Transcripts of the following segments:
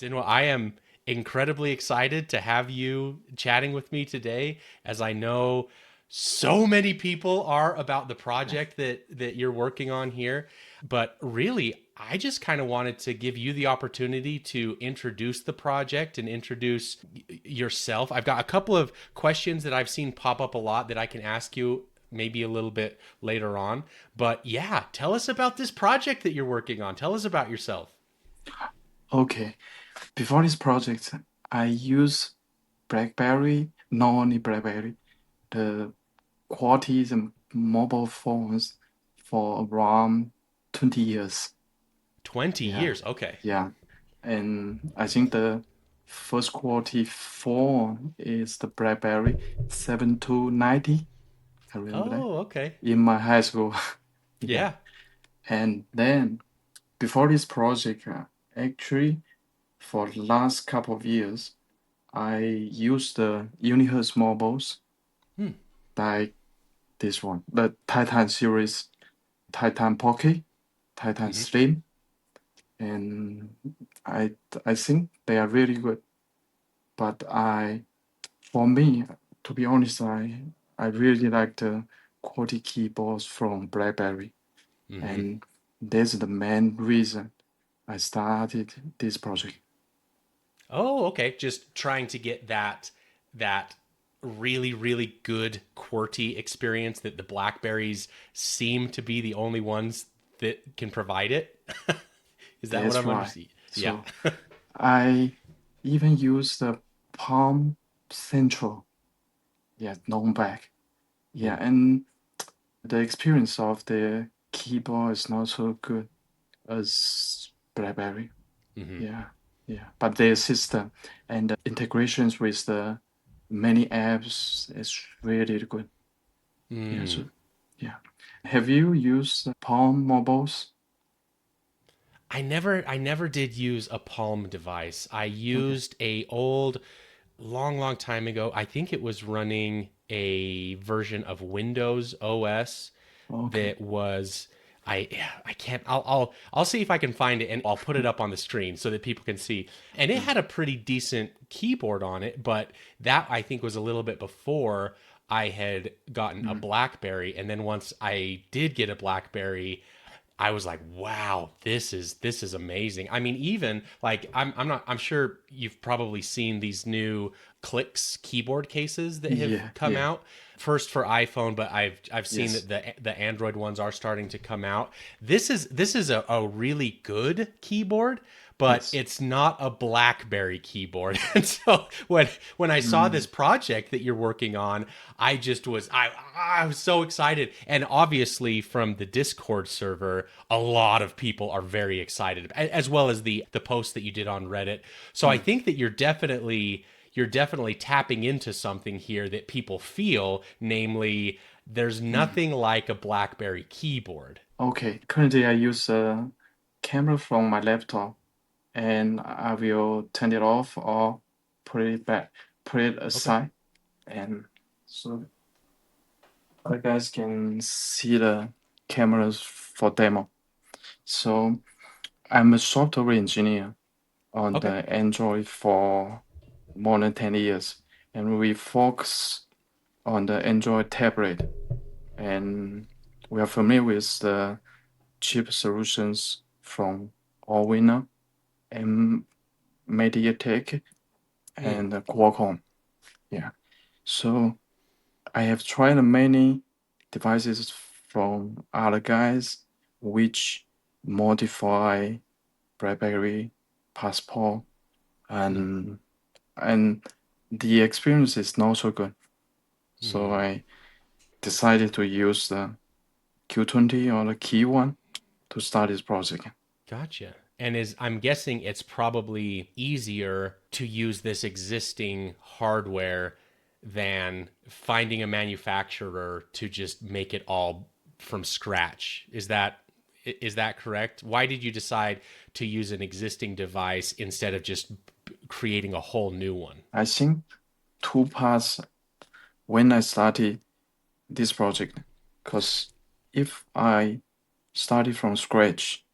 Zinwa, I am incredibly excited to have you chatting with me today, as I know so many people are about the project that you're working on here. But really, I just kind of wanted to give you the opportunity to introduce the project and introduce yourself. I've got a couple of questions that I've seen pop up a lot that I can ask you maybe a little bit later on. But yeah, tell us about this project that you're working on. Tell us about yourself. Okay, before this project, I use BlackBerry, not only BlackBerry, the QWERTY and mobile phones for around 20 years. 20 Yeah, years. Okay. yeah. And I think the first QWERTY phone is the BlackBerry 7290. I remember that Oh, okay. in my high school. Yeah. Yeah. And then before this project, actually, for the last couple of years, I use the Unihertz mobiles Hmm. like this one, the Titan series, Titan Pocket, Titan Hmm. Slim, and I I think they are really good. But for me, to be honest, I really like the quality keyboards from BlackBerry, Hmm. and that's the main reason I started this project. Oh, okay. Just trying to get that really really good QWERTY experience that the Blackberries seem to be the only ones that can provide it. Is that what That's I'm right. understanding? Yeah. So I even use the Palm Central, yeah, known back. Yeah, Hmm. and the experience of the keyboard is not so good as BlackBerry. Hmm. Yeah, yeah. But their system and the integrations with the many apps is really good. Yeah, Mm. so yeah. Have you used Palm mobiles? I never did use a Palm device. I Okay. used a old long time ago. I think it was running a version of Windows OS Okay. that was I I can't I'll see if I can find it and I'll put it up on the screen so that people can see. And it Yeah. had a pretty decent keyboard on it, but that I think was a little bit before I had gotten a Mm. BlackBerry. And then once I did get a BlackBerry, I was like, wow, this is amazing. I mean, even like I'm not I'm sure you've probably seen these new Clicks keyboard cases that have Yeah, come yeah, out. First for iPhone, but I've seen yes. that the Android ones are starting to come out. This is a really good keyboard, but Yes. it's not a BlackBerry keyboard. And so when I saw this Mm, project that you're working on, I was so excited. And obviously from the Discord server, a lot of people are very excited, as well as the post that you did on Reddit. So I mm, think that you're definitely tapping into something here that people feel, namely there's mm. nothing like a BlackBerry keyboard. Okay. Currently, I use a camera from my laptop, and I will turn it off or put it back, put it Okay. aside, and so you guys can see the cameras for demo. So I'm a software engineer on Okay. the Android for more than 10 years, and we focus on the Android tablet, and we are familiar with the cheap solutions from Allwinner and MediaTek Hmm. and Qualcomm. Yeah. So I have tried many devices from other guys which modify BlackBerry Passport, Hmm. and and the experience is not so good. So Hmm. I decided to use the Q20 or the Key one to start this project. Gotcha. And is I'm guessing it's probably easier to use this existing hardware than finding a manufacturer to just make it all from scratch. Is that correct? Why did you decide to use an existing device instead of just creating a whole new one? I think two parts when I started this project, because if I started from scratch,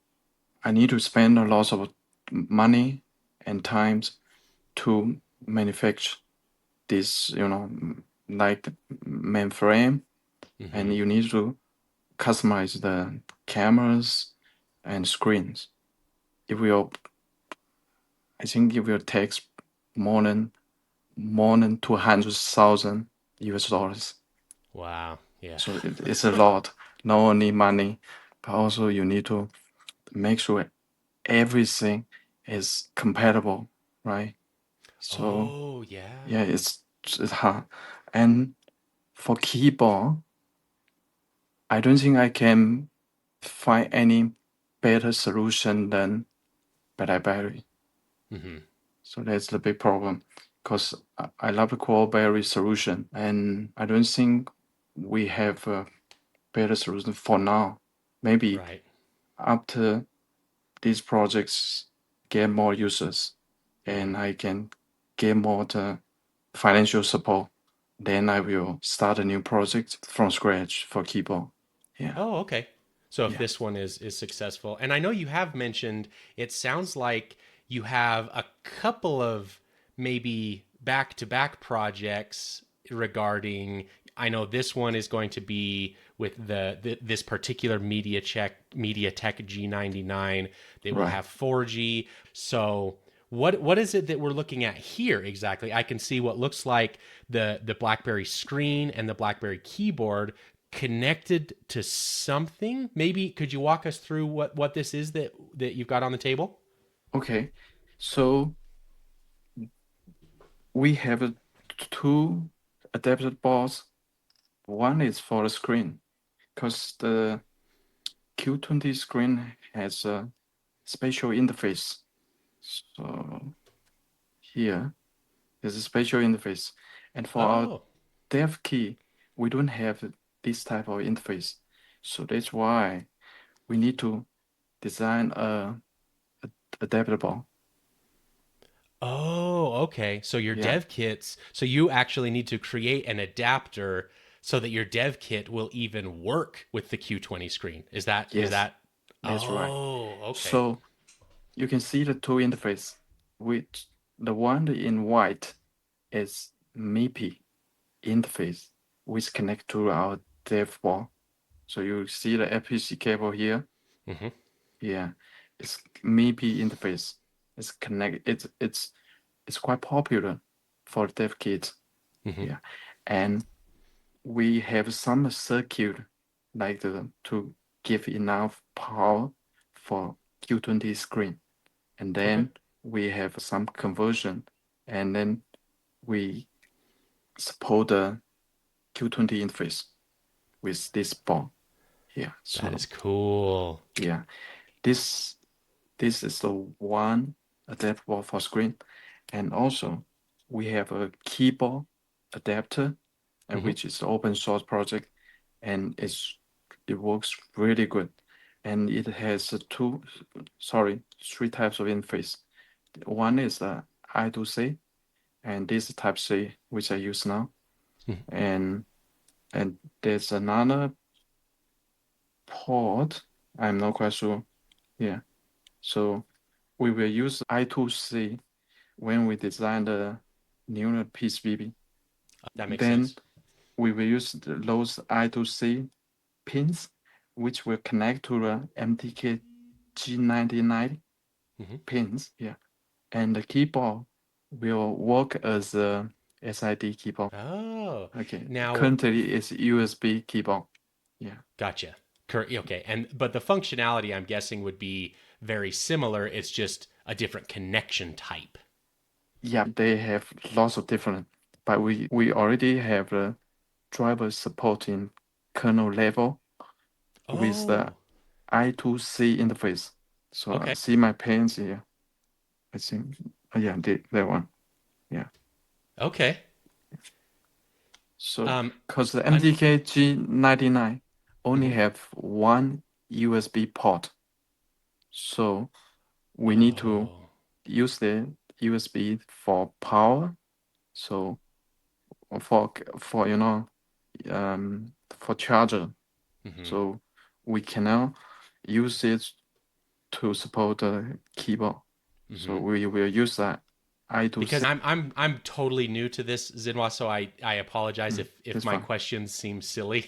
I need to spend a lot of money and times to manufacture this, like mainframe, and Mm-hmm. you need to customize the cameras and screens. It will, I think, it will take more than 200,000 US dollars. Wow. Yeah. So it's a lot. Not only money, but also you need to make sure everything is compatible, right? So Oh, yeah. yeah, it's hard. And for keyboard, I don't think I can find any better solution than BlackBerry. Mm-hmm. So that's the big problem because I love the QWERTY solution, and I don't think we have a better solution for now. Maybe Right. after these projects get more users Mm-hmm. and I can get more the financial support, then I will start a new project from scratch for keyboard. Yeah, Oh, okay. So if yeah, this one is successful, and I know you have mentioned, it sounds like you have a couple of maybe back-to-back projects regarding. I know this one is going to be with this particular MediaTek G99. They will right. have 4G. So what is it that we're looking at here exactly? I can see what looks like the BlackBerry screen and the BlackBerry keyboard connected to something. Maybe could you walk us through what this is that you've got on the table? Okay, so we have two adapter boards. One is for the screen because the Q20 screen has a special interface. So here is a special interface. And for our Oh. dev key, we don't have this type of interface. So that's why we need to design a adaptable. Oh, okay. So your Yeah. dev kits, so you actually need to create an adapter so that your dev kit will even work with the Q20 screen. Is Yes, that that's right. Oh, okay. So you can see the two interface, which the one in white is MIPI interface, which connect to our dev board. So you see the FPC cable here. Mm-hmm. Yeah, it's MIPI interface. It's connect. It's quite popular for dev kids. Mm-hmm. Yeah, and we have some circuit like to give enough power for Q20 screen, and Okay. then we have some conversion, and then we support the Q20 interface with this board. Yeah, That so is cool. yeah, this this is the one adaptable for screen, and also we have a keyboard adapter, Mm-hmm. which is open source project, and it works really good, and it has three types of interface. One is the I2C, and this is Type C, which I use now, Mm-hmm. and there's another port. I'm not quite sure. Yeah, so we will use I2C when we design the neural PCB. That makes Then sense. we will use those I2C pins, which will connect to the MTK G99 Mm-hmm. pins. Yeah, and the keyboard will work as a SID keyboard. Oh, Okay, now currently it's USB keyboard. Yeah. gotcha. Okay, and but the functionality I'm guessing would be very similar. It's just a different connection type. Yeah, they have lots of different, but we already have the driver supporting kernel level with the Oh, I2C interface. So okay, see my pens here. I think, yeah, that one. Yeah. okay. So, Um, because the un- MTK G99 only mhm. have one USB port, so we need to Oh, use the USB for power. So for for charger. hmm, So we cannot use it to support the keyboard. So Hmm. we will use the Because I2C. I'm totally new to this, Zinwa, so I apologize if That's my fine. questions seem silly.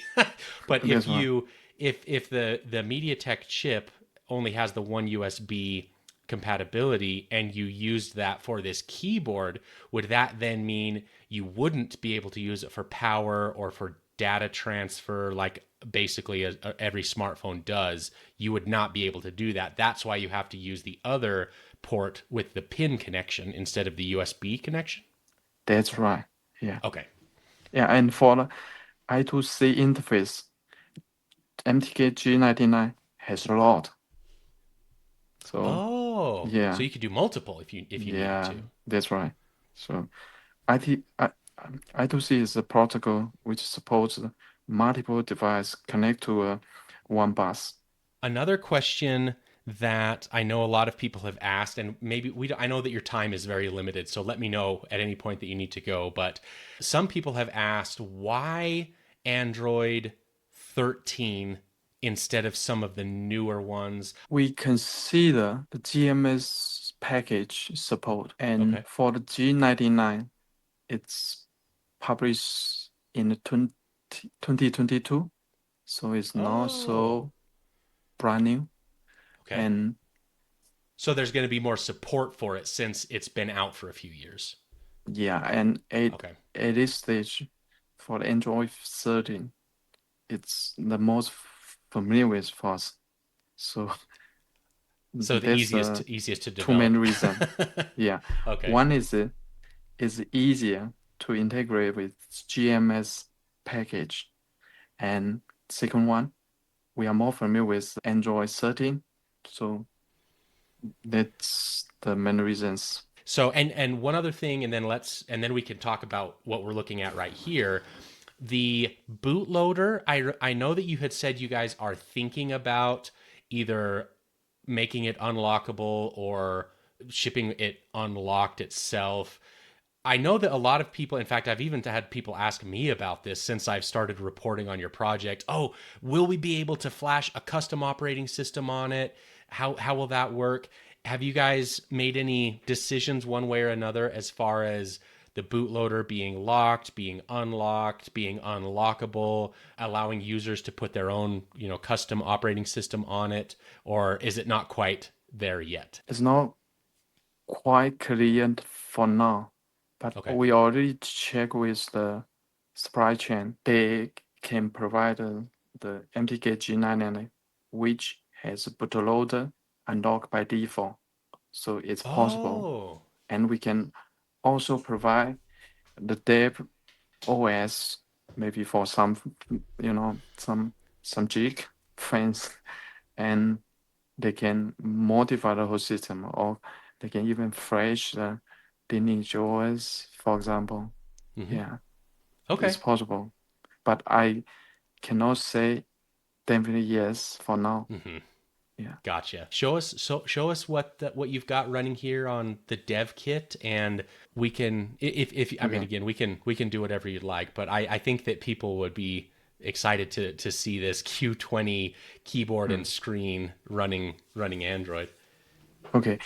But That's fine. if the MediaTek chip only has the one USB compatibility and you used that for this keyboard, would that then mean you wouldn't be able to use it for power or for data transfer like basically every smartphone does? You would not be able to do that. That's why you have to use the other port with the pin connection instead of the USB connection. That's right. Yeah. Okay. Yeah. And for the I2C interface, MTK G99 has a lot. So Oh, so yeah, you could do multiple if you needed yeah, to. that's right. So IT, I, I2C is a protocol which supports multiple devices connect to one bus. Another question that I know a lot of people have asked, and maybe I know that your time is very limited, so let me know at any point that you need to go. But some people have asked why Android 13 instead of some of the newer ones. We consider the GMS package support, and Okay. for the G99, it's published in the 2022, so it's not Oh, so brand new. okay. And So there's going to be more support for it since it's been out for a few years. yeah, and Okay. at this stage, for the Android 13, it's the most familiar with for us. So So the that's easiest to two main develop. reason. Yeah, Okay. one is is easier to integrate with GMS package, and second one, we are more familiar with Android 13. So that's the main reasons. So and one other thing, and then we can talk about what we're looking at right here. The bootloader. I know that you had said you guys are thinking about either making it unlockable or shipping it unlocked itself. I know that a lot of people, in fact, I've even had people ask me about this since I've started reporting on your project. Oh, will we be able to flash a custom operating system on it? How will that work? Have you guys made any decisions one way or another as far as the bootloader being locked, being unlocked, being unlockable, allowing users to put their own, custom operating system on it, or is it not quite there yet? It's not quite clear for now, but Okay. we already check with the supply chain. They can provide the MTK G99, which has a bootloader unlocked by default. So it's possible. Oh. And we can also provide the dev OS, maybe for some, some geek friends, and they can modify the whole system, or they can even flash the lineage OS, for example. Hmm. Yeah, it's Okay. possible, but I cannot say definitely yes for now. Hmm. Yeah, Gotcha. Show us what you've got running here on the dev kit, and we can if I mean okay. again we can do whatever you'd like, but I think that people would be excited to see this Q20 keyboard Hmm. and screen running Android. Okay,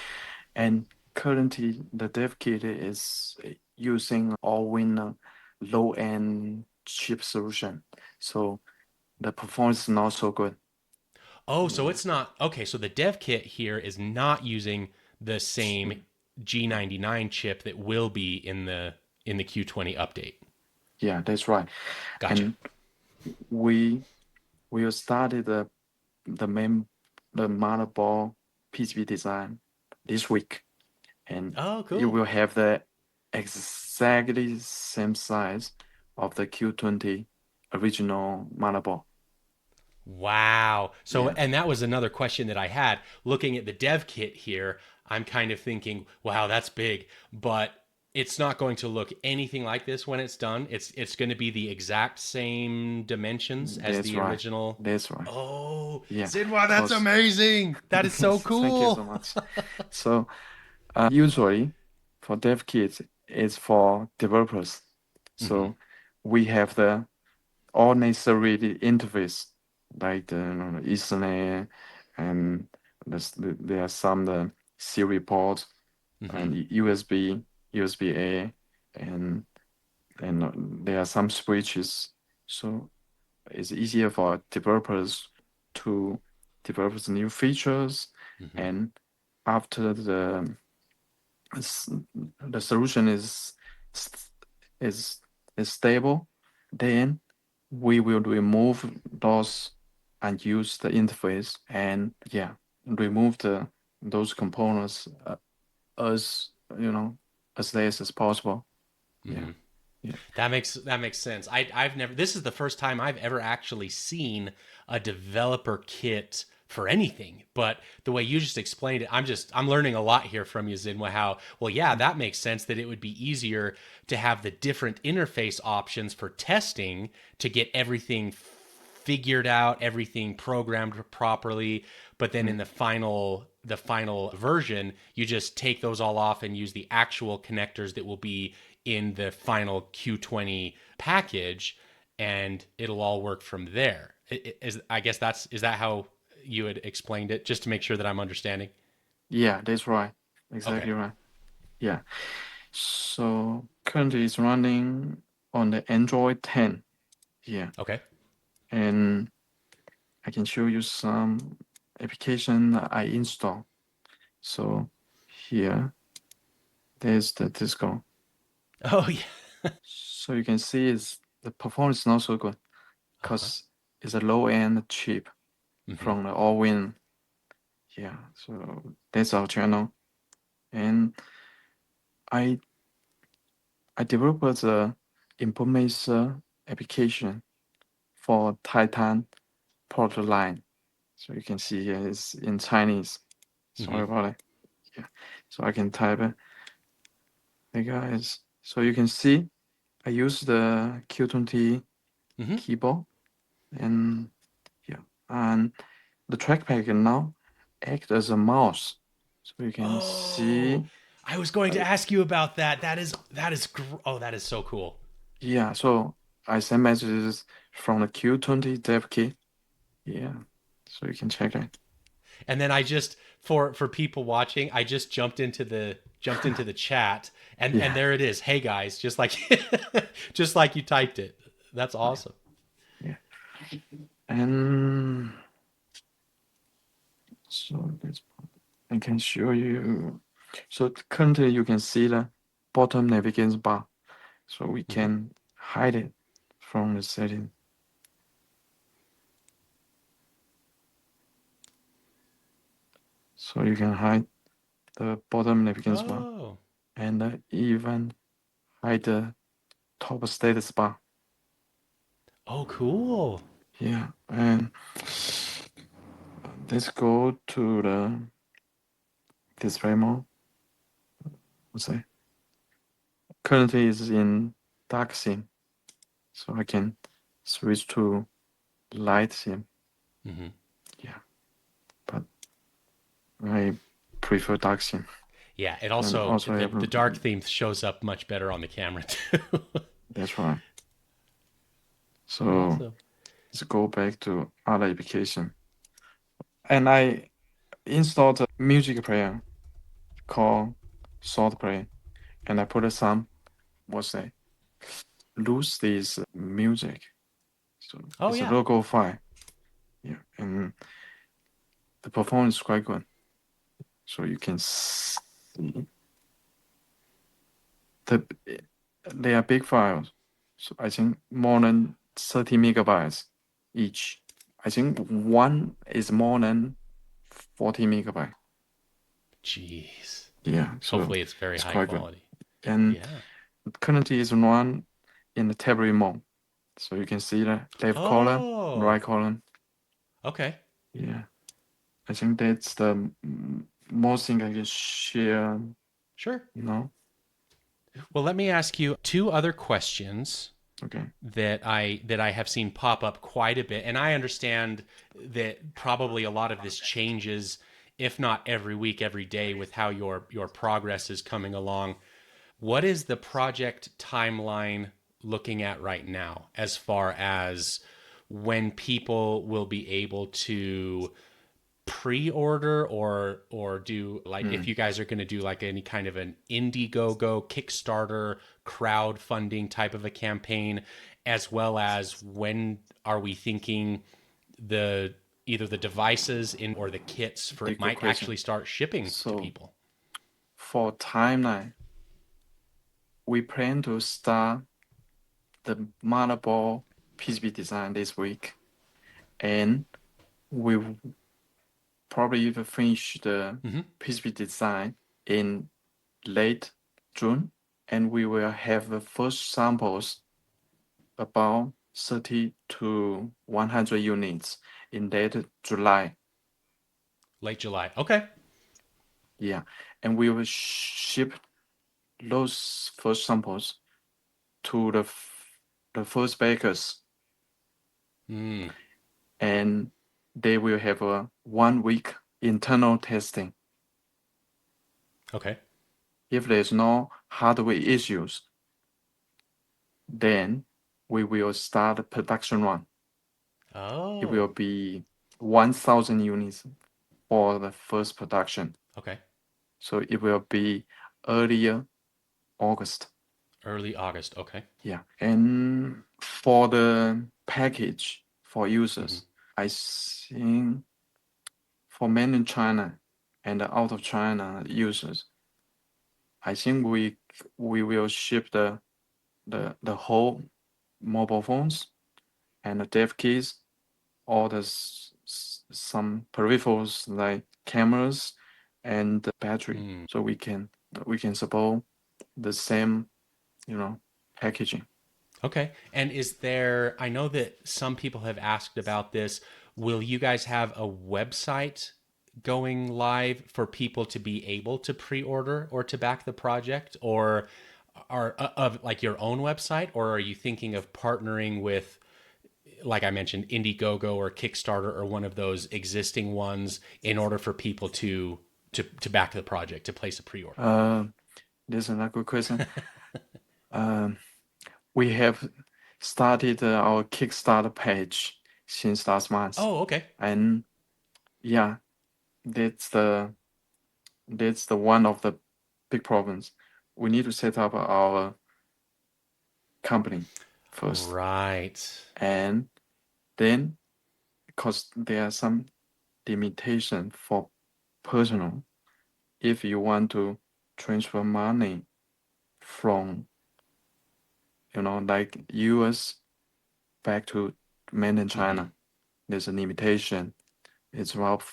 and currently the dev kit is using all-winner low-end chip solution, so the performance is not so good. Oh, so Yeah, it's not okay. So the dev kit here is not using the same G99 chip that will be in the Q20 update. yeah, that's right. Gotcha. And we we started the main the motherboard PCB design this week, and Oh, it cool. will have the exactly same size of the Q20 original motherboard. Wow. So, Yeah, and that was another question that I had. Looking at the dev kit here, I'm kind of thinking, wow, that's big, but it's not going to look anything like this when it's done. It's going to be the exact same dimensions as that's the right. original. That's right. Oh, Yeah, Zinwa, that's cause amazing. That is so thank you so cool. much. So usually for dev kits, it's for developers. Hmm. So we have the all necessary interface, like the Ethernet, and there are some the serial ports. Mm-hmm. and USB, USB-A, and there are some switches, so it's easier for developers to develop the new features. Mm-hmm. And after the solution is is stable, then we will remove those and use the interface, and yeah, remove those components as as less as possible. Yeah, Mm-hmm. yeah. That makes sense. I've never. This is the first time I've ever actually seen a developer kit for anything. But the way you just explained it, I'm learning a lot here from you, Zinwa. How well, yeah, that makes sense. That it would be easier to have the different interface options for testing to get everything figured out, everything programmed properly, but then in Mm. the final version, you just take those all off and use the actual connectors that will be in the final Q20 package, and it'll all work from there. I guess is that how you had explained it, just to make sure that I'm understanding? Yeah, that's right. Okay. Exactly right. Yeah. So currently it's running on the Android 10. Yeah. Okay. And I can show you some application I install. So here, there's the Disco. Oh yeah. So you can see the performance is not so good Uh-huh. because it's a low end chip Mm-hmm. from the All-Win. Yeah. So that's our channel. And I I developed the information application for Titan port line. So you can see here it's in Chinese. Mm-hmm. Sorry about it. Yeah. So I can type it. Hey guys. So you can see I use the Q20 Mm-hmm. keyboard, and yeah. And the trackpad can now act as a mouse. So you can Oh, see I was going to uh, ask you about that. Oh, that is so cool. yeah, so I send messages from the Q20 dev key. Yeah. So you can check it. And then I just for people watching, I just jumped into the chat, and Yeah. there it is. Hey guys, just like just like you typed it. That's Yeah. awesome. Yeah. And so this I can show you. So currently you can see the bottom navigation bar. So we Mm-hmm. can hide it from the setting. So you can hide the bottom navigation bar, Oh. and even hide the top status bar. Oh, cool. Yeah. And let's go to the display mode. What's that? Currently is in dark theme. So I can switch to light theme. Mm-hmm. Yeah. But I prefer dark theme. Yeah, it And also also I the have dark theme shows up much better on the camera too. that's right. So Awesome. let's go back to other application. And I installed a music player called Salt Play, and I put some what's that? Lose this music. So Oh it's a yeah. local file. Yeah, and the performance is quite good. So you can see the they are big files. So I think more than 30 megabytes each. I think one is more than 40 megabyte. Jeez. Yeah, so Hopefully it's very it's high quite good. quality. And Yeah. currently is run in the tablet mode. So you can see the left column, Oh. right column. Okay. Yeah, I think that's the most thing I can share, Sure. you know? Well, let me ask you two other questions Okay. that I have seen pop up quite a bit, and I understand that probably a lot of this changes, if not every week, every day, with how your progress is coming along. What is the project timeline looking at right now, as far as when people will be able to pre-order or do like if Mm, you guys are going to do like any kind of an Indiegogo, Kickstarter, crowdfunding type of a campaign, as well as when are we thinking the either the devices in or the kits for very it good might question. actually start shipping to So people? for timeline, we plan to start the motherboard PCB design this week, and we will probably even finish the Mm-hmm. PCB design in late June, and we will have the first samples about 30 to 100 units in late July. Late July. Okay. Yeah, and we will ship those first samples to the first bakers, Mm, and they will have a 1 week internal testing. okay. If there's no hardware issues, then we will start the production run. It will Oh, be 1,000 units for the first production. okay. So it will be earlier August. Early August. Okay. Yeah. And for the package for Mm-hmm. users, I think for mainland China and out of China users, I think we will ship the whole mobile phones and the dev keys, all the some peripherals like cameras and the battery, Mm. so we can support the same, packaging. Okay. And is there, I know that some people have asked about this. Will you guys have a website going live for people to be able to pre order or to back the project? Or are of like your own website? Or are you thinking of partnering with, like I mentioned, Indiegogo or Kickstarter or one of those existing ones in order for people to back the project, to place a pre order? Uh, this is another good question. Um, we have started our Kickstarter page since last month, Oh, okay. and yeah, that's the that's the one of the big problems. We need to set up our company first, Right. and then because there are some limitation for personal, if you want to transfer money from like US back to mainland Mm-hmm. China, there's a limitation. It's about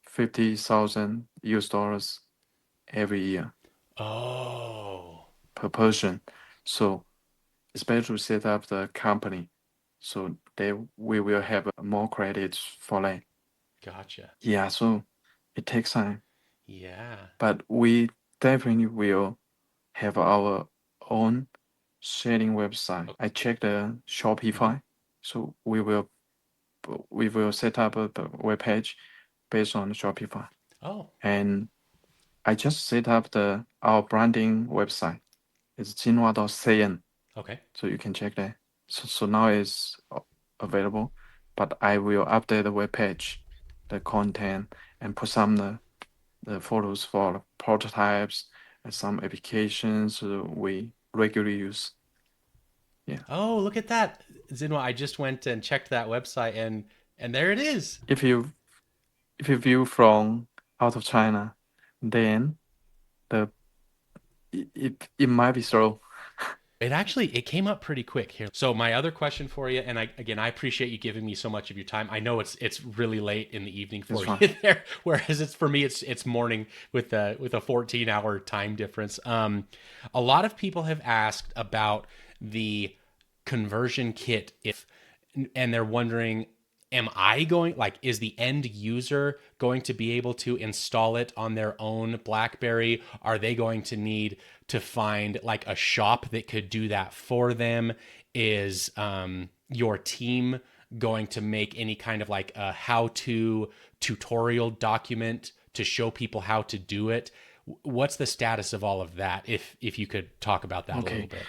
50,000 US dollars every year Oh, per person. So it's better to set up the company so we will have more credits for that. gotcha. Yeah, so it takes time, Yeah. but we definitely will have our own selling website. I checked the Mm-hmm. Shopify, so we will set up the web page based on Shopify. Oh, And I just set up our branding website. It's Zinwa.cn, okay. so you can check that. So now it's available, but I will update the web page, the content, and put some the photos for prototypes and some applications we regularly use. Yeah. Oh, look at that. Zinwa, I just went and checked that website and there it is. If you view from out of China, then the it might be slow. It came up pretty quick here. So my other question for you, and I appreciate you giving me so much of your time. I know it's really late in the evening It's for fine. you there, whereas it's for me it's morning with a 14-hour time difference. A lot of people have asked about the conversion kit if and they're wondering, am I going, like, is the end user going to be able to install it on their own BlackBerry? Are they going to need to find like a shop that could do that for them? Is your team going to make any kind of like a how-to tutorial document to show people how to do it? What's the status of all of that? If you could talk about that a little Okay. bit.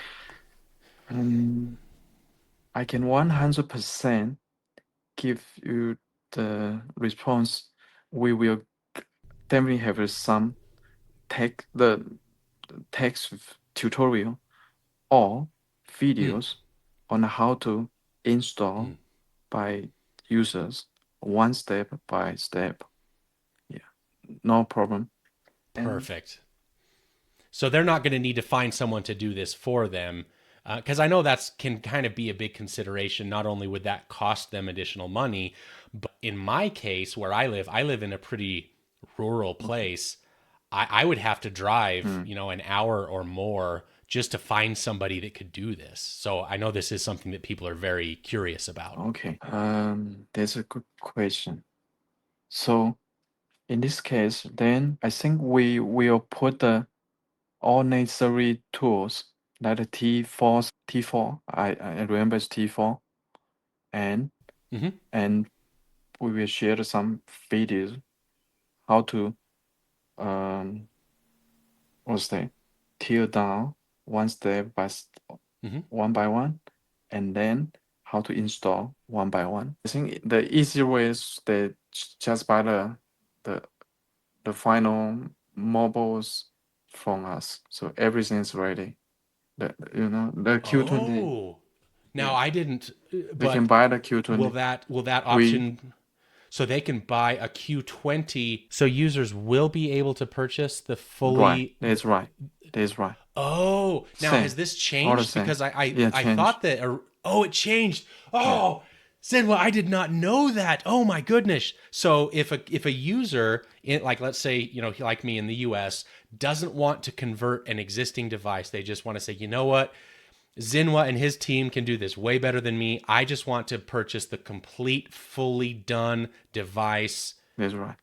Um, I can 100% give you the response, we will definitely have some the text tutorial or Mm, videos on how to install mm, by users one step by step. Yeah, no problem. And perfect. So they're not going to need to find someone to do this for them. Because I know that's can kind of be a big consideration. Not only would that cost them additional money, but in my case, where I live in a pretty rural place. I would have to drive, mm, an hour or more just to find somebody that could do this. So I know this is something that people are very curious about. okay, that's a good question. So in this case, then I think we will put the all necessary tools like the T4, I remember it's T4, and Hmm. and we will share some videos how to um what's that tear down one step Hmm. one by one, and then how to install one by one. I think the easy way is that just buy the the final mobiles from us, so everything is ready. The Q20, Oh, now yeah, I didn't, they can but buy the will Q20. that We option, so they can buy a Q20, so users will be able to purchase the right, fully. that's right, that's right. Oh, now has Same, this all the changed? same. Because Yeah, I change. thought that. Oh, it changed. Yeah, Oh, Zinwa, I did not know that. Oh my goodness. So if a user, like let's say like me in the U.S. doesn't want to convert an existing device, they just want to say, you know what, Zinwa and his team can do this way better than me. I just want to purchase the complete, fully done device. that's right,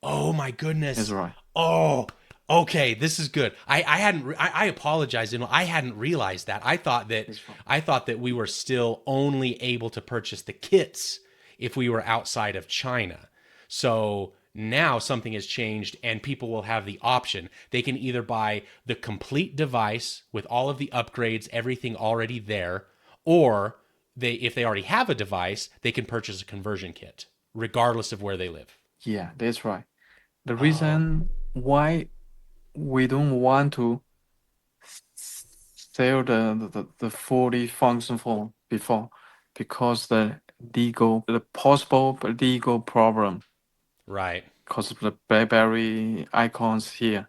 Oh my that's goodness. right. Oh, okay. This is good. I hadn't. I apologize. I hadn't realized that. That's right. I thought that we were still only able to purchase the kits if we were outside of China. So now something has changed, and people will have the option. They can either buy the complete device with all of the upgrades, everything already there, or if they already have a device, they can purchase a conversion kit, regardless of where they live. Yeah, that's right. The Oh. reason why we don't want to sell the fully function phone before, because the possible legal problem Right. because of the BlackBerry icons here.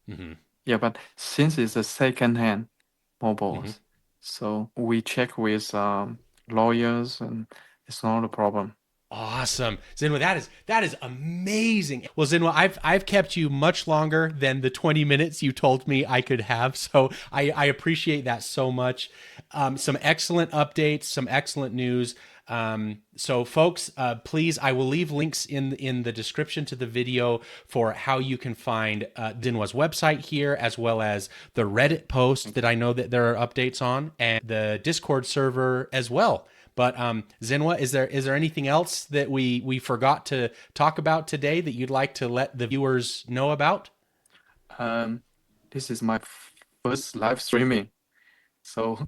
Hmm. Yeah, but since it's a second-hand Hmm. mobiles, so we check with lawyers, and it's not a problem. Awesome, Zinwa. That is amazing. Well, Zinwa, I've kept you much longer than the 20 minutes you told me I could have, so I appreciate that so much. Some excellent updates, some excellent news. So, folks, please, I will leave links in the description to the video for how you can find Zinwa's website here, as well as the Reddit post Thank that you. I know that there are updates on, and the Discord server as well. But Zinwa, is there anything else that we forgot to talk about today that you'd like to let the viewers know about? Um, this is my first live streaming, so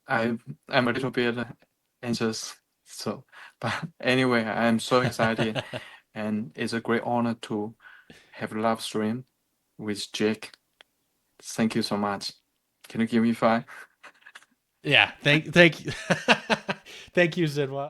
I'm a little bit anxious. So, but anyway, I'm so excited, and it's a great honor to have a live stream with Jake. Thank you so much. Can you give me five? Yeah, thank you, thank you, Zinwa.